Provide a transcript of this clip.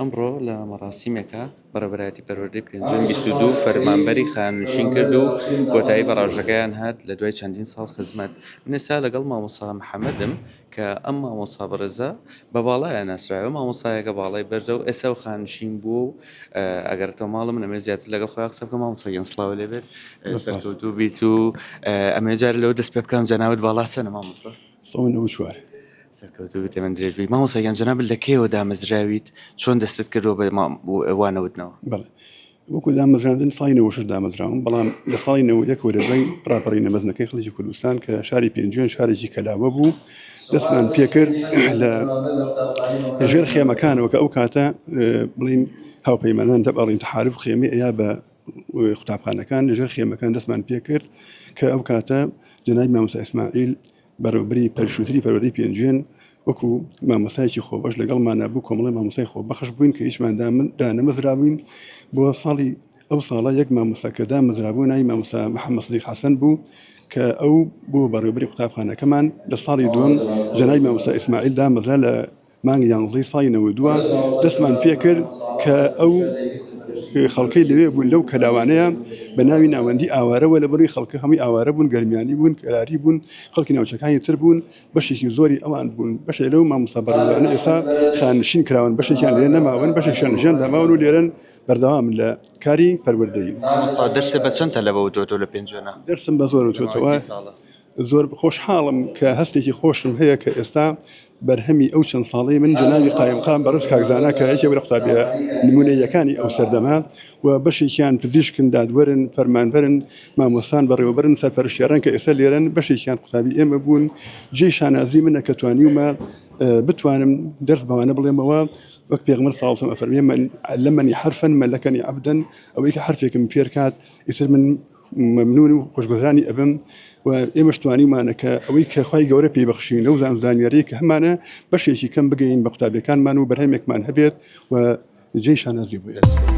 ئەمڕۆ لە مەراسیمێکە بەڕێوەبەرایەتی پەروەردەی پێنجەم 22 فەرمانبەری خانوشین کرد و کۆتایی بە ڕاژەکەیان هات لە دوای چەندین ساڵ خزمەت. من ئێستا لەگەڵ مامۆستا محەممەدم کە ئەم مامۆستا بەڕێزە بە باڵایە ناسراوە مامۆسایەکە باڵای بەرزە و ئێستا و خانوشین بوو و ئەگەر تۆ ماڵم نەمێت زیاتر لەگەڵ خۆیان قسە بکەم مامۆستا سڵاو لێبێت سەرکەوتوو بیت و ئەمێ جار لەوە دەست پێ بکەم جەناوت باڵا چەنە مامۆستا؟ سەونەوە چوار سەرکەوتوو بێت من درێژبی مامۆستا گیان جەناب لە کێوە دامەزراویت چۆن دەستت کردەوە بە وانەوتنەوە؟ بەڵێ وەکو دامەزراندن ساڵی 96 دامەزراوم بەڵام لە ساڵی 91 وەرەبەی ڕاپەڕینە مەزنەکەی خەڵکی کوردستان کە شاری پێنجوێن شارێکی کەلاوە بوو دەستمان پێکرد لە ژێر خێمەکانەوە کە ئەو کاتە بڵین هاوپەیمانان دەبڕین تحالف خێمی ئەیا بە قوتابخانەکان لەژێر خێمەکان دەستمان پێکرد کە ئەو کاتە جەنابی مامۆستا ئیسماعیل بەڕێوەبەری پەرشووتری پەروەردەی پێنجوێن وەکو مامۆستایەکی خۆبەش لەگەڵمانە بوو کۆمەڵی مامۆستای خۆبەخش بووین کە هیچمان دانەمەزرابووین بۆ ساڵی ئەو ساڵە یەک مامۆستا کە دامەزرابوو ناوی مامۆستا محەممەد سەدیق حەسەن بوو کە ئەو بۆ بەڕێوەبەری قوتابخانەکەمان لە ساڵی دووەم جەنابی مامۆستا ئیسماعیل دامەزرا لە مانگی 11 ساڵی 92 دەستمان پێکرد کە ئەو خەڵکەی لەوێ بوون لەو کەلاوانەیە بە ناوی ناوەندی ئاوارەوە لە بەڕی خەڵکە هەمووی ئاوارە بوون گەرمیانی بوون کەراری بوون خەڵکی ناوچەکانی تر بوون بەشێکی زۆری ئەوان بوون بەشێک لەو مامۆستا بەڕێوەبەرانە ئێستا خانشین کراون بەشێکیان لێرە نەماون بەشێکیان ژیان داماون و لێرەن بەردەوام لە کاری پەروەردەیی. دەرسێ بە چەندە لەبە وتۆ لە پێنجۆنە؟ دەرسم بە زۆر وتۆتەوە زۆر خۆشحاڵم کە هەستێکی خۆشم هەیە کە ئێستا بەرهەمی ئەو چەند ساڵی من جەنابی قایمقام بەڕێز کاکزانە کە یەکێک لە قوتابیە نمونەیەکانی ئەو سەردەما و بەشێکیان پزیشکن دادوەرن فەرمانبەرن مامۆستان بەڕێوەبەرن سەرپەرشتیاران کە ئێستا لێرەن بەشێکیان قوتابی ئێمە بوون جێی شانازی منە کە توانیومە بتوانم دەرس بەوانە بڵێمەوە وەک پێغمبەر صلی الله علیه و سلم فەرمیێ من علمني حرفا ملكني عبدا ئەوەی کە حرفێکم فێر کات ئیتر من مەمنون و خۆشگوزرانی ئەبم و ئێمەش توانیمانە کە ئەوەی کە خوای گەورە پێبەخشین لەو زانیاری کە هەمانە بەشێکی کەم بگەین بە قوتابیەکانمان و بەرهەمێکمان هەبێت و جێی شانازی بووێت.